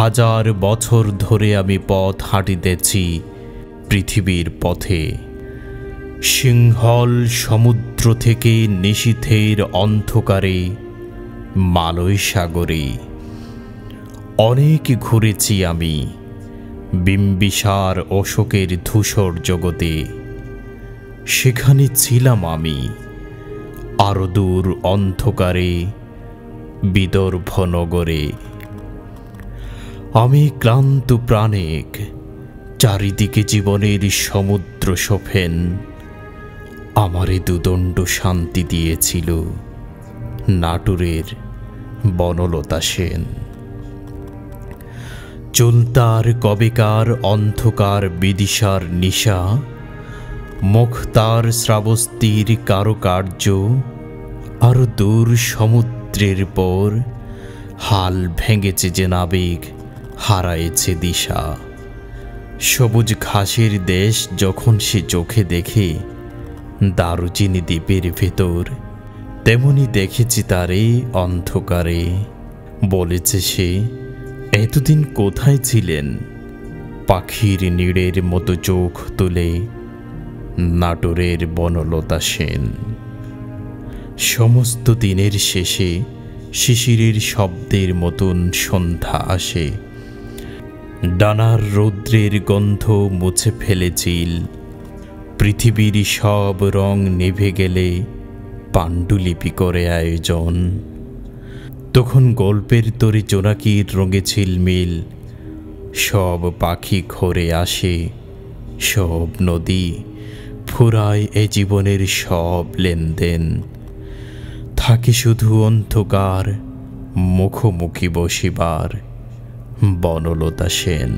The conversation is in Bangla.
হাজার বছর ধরে আমি পথ হাঁটিতেছি পৃথিবীর পথে। সিংহল সমুদ্র থেকে নিশীথের অন্ধকারে মালয় সাগরে অনেক ঘুরেছি আমি বিম্বিসার অশোকের ধূসর জগতে। সেখানে ছিলাম আমি আরো দূর অন্ধকারে বিদর্ভ নগরে। আমি ক্লান্ত প্রাণিক, চারিদিকে জীবনের সমুদ্র সোফেন। আমারে দুদণ্ড শান্তি দিয়েছিল নাটুরের বনলতা সেন। চলতার কবেকার অন্ধকার বিদিশার নিশা, মুখতার শ্রাবস্তির কারুকার্য, আরো দূর সমুদ্রের পর হাল ভেঙেছে যে নাবিক হারায়েছে দিশা। সবুজ ঘাসের দেশ যখন সে চোখে দেখে দারুচিনি দ্বীপের ভেতর, তেমনি দেখেছি তারে অন্ধকারে। বলেছে সে, এতদিন কোথায় ছিলেন? পাখির নীড়ের মতো চোখ তুলে নাটোরের বনলতা সেন। সমস্ত দিনের শেষে শিশিরের শব্দের মতন সন্ধ্যা আসে। ডানার রৌদ্রের গন্ধ মুছে ফেলে চিল। পৃথিবীর সব রং নিভে গেলে পাণ্ডুলিপি করে আয়োজন। তখন গল্পের তরি জোনাকির রঙে ঝিলমিল। সব পাখি ঘরে আসে, সব নদী ফুরায় এ জীবনের সব লেনদেন। থাকে শুধু অন্ধকার মুখোমুখি বসিবার বনলতা সেন।